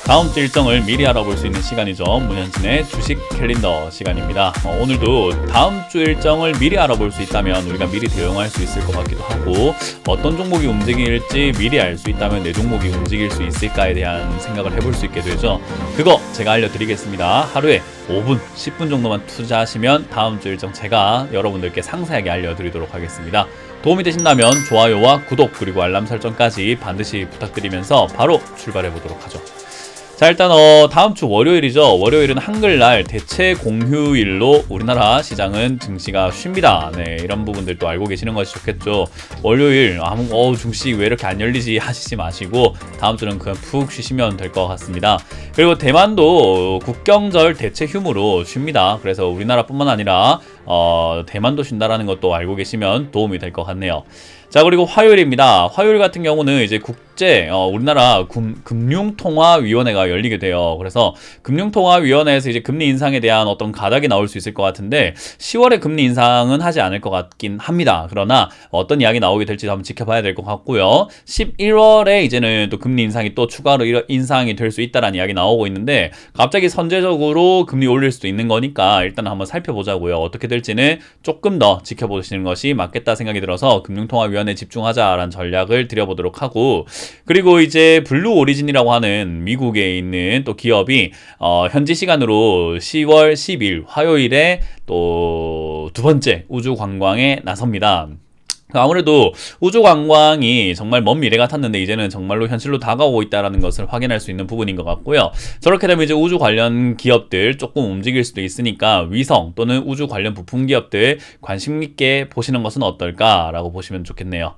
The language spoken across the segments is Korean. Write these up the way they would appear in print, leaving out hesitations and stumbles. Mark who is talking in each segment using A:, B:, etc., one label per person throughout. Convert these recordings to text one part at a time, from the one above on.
A: 다음 주 일정을 미리 알아볼 수 있는 시간이죠. 문현진의 주식 캘린더 시간입니다. 오늘도 다음 주 일정을 미리 알아볼 수 있다면 우리가 미리 대응할 수 있을 것 같기도 하고, 어떤 종목이 움직일지 미리 알 수 있다면 내 종목이 움직일 수 있을까에 대한 생각을 해볼 수 있게 되죠. 그거 제가 알려드리겠습니다. 하루에 5분, 10분 정도만 투자하시면 다음 주 일정 제가 여러분들께 상세하게 알려드리도록 하겠습니다. 도움이 되신다면 좋아요와 구독 그리고 알람 설정까지 반드시 부탁드리면서 바로 출발해 보도록 하죠. 자, 일단 다음 주 월요일이죠. 월요일은 한글날 대체 공휴일로 우리나라 시장은 증시가 쉽니다. 네, 이런 부분들도 알고 계시는 것이 좋겠죠. 월요일 증시 왜 이렇게 안 열리지 하시지 마시고 다음 주는 그냥 푹 쉬시면 될 것 같습니다. 그리고 대만도 국경절 대체 휴무로 쉽니다. 그래서 우리나라뿐만 아니라 대만도 쉰다라는 것도 알고 계시면 도움이 될 것 같네요. 자, 그리고 화요일입니다. 화요일 같은 경우는 이제 우리나라 금융통화위원회가 열리게 돼요. 그래서 금융통화위원회에서 이제 금리 인상에 대한 어떤 가닥이 나올 수 있을 것 같은데 10월에 금리 인상은 하지 않을 것 같긴 합니다. 그러나 어떤 이야기 나오게 될지 한번 지켜봐야 될 것 같고요. 11월에 이제는 또 금리 인상이 또 추가로 인상이 될 수 있다라는 이야기 나오고 있는데, 갑자기 선제적으로 금리 올릴 수도 있는 거니까 일단 한번 살펴보자고요. 어떻게 될지는 조금 더 지켜보시는 것이 맞겠다 생각이 들어서 금융통화위원회 집중하자라는 전략을 드려보도록 하고, 그리고 이제 블루 오리진이라고 하는 미국에 있는 또 기업이 현지 시간으로 10월 10일 화요일에 또 두 번째 우주 관광에 나섭니다. 아무래도 우주 관광이 정말 먼 미래 같았는데 이제는 정말로 현실로 다가오고 있다는 것을 확인할 수 있는 부분인 것 같고요. 저렇게 되면 이제 우주 관련 기업들 조금 움직일 수도 있으니까 위성 또는 우주 관련 부품 기업들 관심 있게 보시는 것은 어떨까라고 보시면 좋겠네요.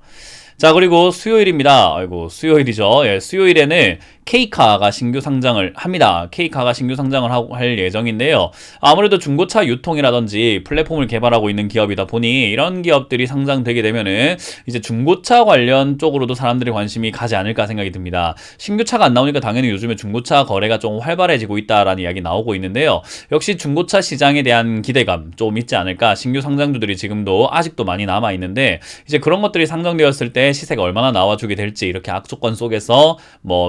A: 자, 그리고 수요일입니다. 수요일이죠. 예, 수요일에는 K카가 신규 상장을 합니다. K카가 신규 상장을 할 예정인데요. 아무래도 중고차 유통이라든지 플랫폼을 개발하고 있는 기업이다 보니 이런 기업들이 상장되게 되면은 이제 중고차 관련 쪽으로도 사람들의 관심이 가지 않을까 생각이 듭니다. 신규 차가 안 나오니까 당연히 요즘에 중고차 거래가 좀 활발해지고 있다라는 이야기 나오고 있는데요. 역시 중고차 시장에 대한 기대감 좀 있지 않을까. 신규 상장주들이 지금도 아직도 많이 남아 있는데 이제 그런 것들이 상장되었을 때 시세가 얼마나 나와주게 될지, 이렇게 악조건 속에서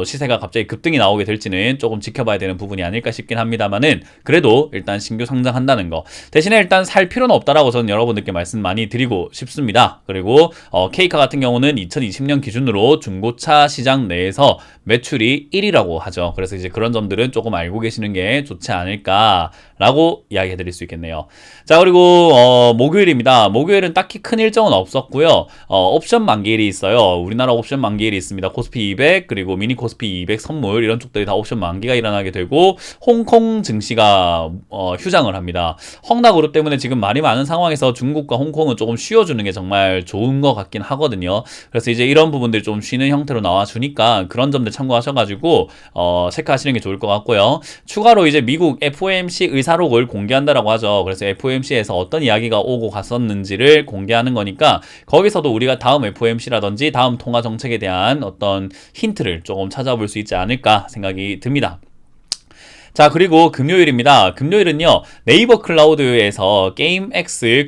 A: 시세가 갑자기 급등이 나오게 될지는 조금 지켜봐야 되는 부분이 아닐까 싶긴 합니다만은, 그래도 일단 신규 상장한다는 거 대신에 일단 살 필요는 없다라고 저는 여러분들께 말씀 많이 드리고 싶습니다. 그리고 K카 같은 경우는 2020년 기준으로 중고차 시장 내에서 매출이 1위라고 하죠. 그래서 이제 그런 점들은 조금 알고 계시는 게 좋지 않을까라고 이야기해 드릴 수 있겠네요. 자, 그리고 목요일입니다. 목요일은 딱히 큰 일정은 없었고요. 옵션 만기일이 있어요. 우리나라 옵션 만기일이 있습니다. 코스피 200 그리고 미니 코스피 200 선물 이런 쪽들이 다 옵션 만기가 일어나게 되고, 홍콩 증시가 휴장을 합니다. 헝다그룹 때문에 지금 말이 많은 상황에서 중국과 홍콩은 조금 쉬어주는 게 정말 좋은 것 같긴 하거든요. 그래서 이제 이런 부분들이 좀 쉬는 형태로 나와주니까 그런 점들 참고하셔가지고 체크하시는 게 좋을 것 같고요. 추가로 이제 미국 FOMC 의사록을 공개한다라고 하죠. 그래서 FOMC에서 어떤 이야기가 오고 갔었는지를 공개하는 거니까 거기서도 우리가 다음 FOMC라든지 다음 통화 정책에 대한 어떤 힌트를 조금 찾아볼 수 있지 않을까 생각이 듭니다. 자, 그리고 금요일입니다. 금요일은요, 네이버 클라우드에서 게임X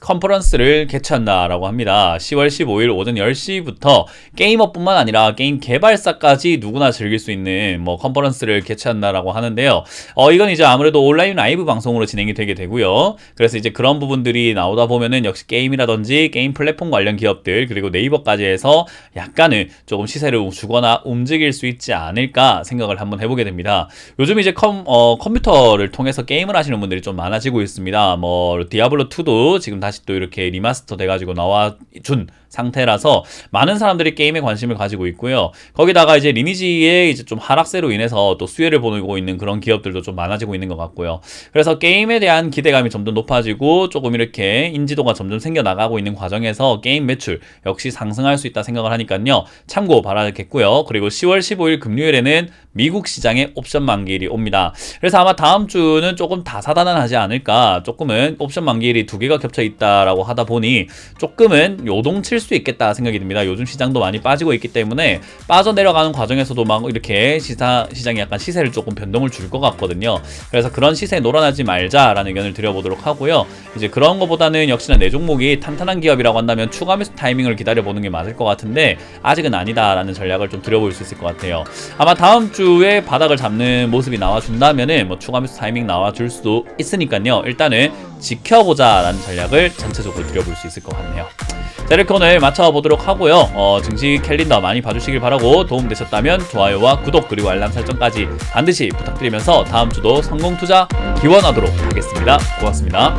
A: 컨퍼런스를 개최한다라고 합니다. 10월 15일 오전 10시부터 게이머뿐만 아니라 게임 개발사까지 누구나 즐길 수 있는 컨퍼런스를 개최한다라고 하는데요. 이건 이제 아무래도 온라인 라이브 방송으로 진행이 되게 되고요. 그래서 이제 그런 부분들이 나오다 보면은 역시 게임이라든지 게임 플랫폼 관련 기업들 그리고 네이버까지 해서 약간은 조금 시세를 주거나 움직일 수 있지 않을까 생각을 한번 해보게 됩니다. 요즘 이제 컴퓨터를 통해서 게임을 하시는 분들이 좀 많아지고 있습니다. 디아블로2도 지금 다시 또 이렇게 리마스터 돼가지고 나와준 상태라서 많은 사람들이 게임에 관심을 가지고 있고요. 거기다가 이제 리니지의 이제 좀 하락세로 인해서 또 수혜를 보고 있는 그런 기업들도 좀 많아지고 있는 것 같고요. 그래서 게임에 대한 기대감이 점점 높아지고 조금 이렇게 인지도가 점점 생겨나가고 있는 과정에서 게임 매출 역시 상승할 수 있다 생각을 하니까요. 참고 바라겠고요. 그리고 10월 15일 금요일에는 미국 시장의 옵션 만기일이 옵니다. 그래서 아마 다음 주는 조금 다사다난하지 않을까. 조금은 옵션 만기일이 2개가 겹쳐 있다라고 하다 보니 조금은 요동칠 수 있겠다 생각이 듭니다. 요즘 시장도 많이 빠지고 있기 때문에 빠져내려가는 과정에서도 막 이렇게 시장이 약간 시세를 조금 변동을 줄 것 같거든요. 그래서 그런 시세에 놀아나지 말자라는 의견을 드려보도록 하고요. 이제 그런 것보다는 역시나 내 종목이 탄탄한 기업이라고 한다면 추가 매수 타이밍을 기다려보는 게 맞을 것 같은데 아직은 아니다라는 전략을 좀 드려볼 수 있을 것 같아요. 아마 다음 주에 바닥을 잡는 모습이 나와준다면은 뭐 추가 매수 타이밍 나와줄 수도 있으니까요. 일단은 지켜보자라는 전략을 전체적으로 드려볼 수 있을 것 같네요. 자, 이렇게 오늘 맞춰보도록 하고요. 증시 캘린더 많이 봐주시길 바라고 도움되셨다면 좋아요와 구독 그리고 알람 설정까지 반드시 부탁드리면서 다음 주도 성공 투자 기원하도록 하겠습니다. 고맙습니다.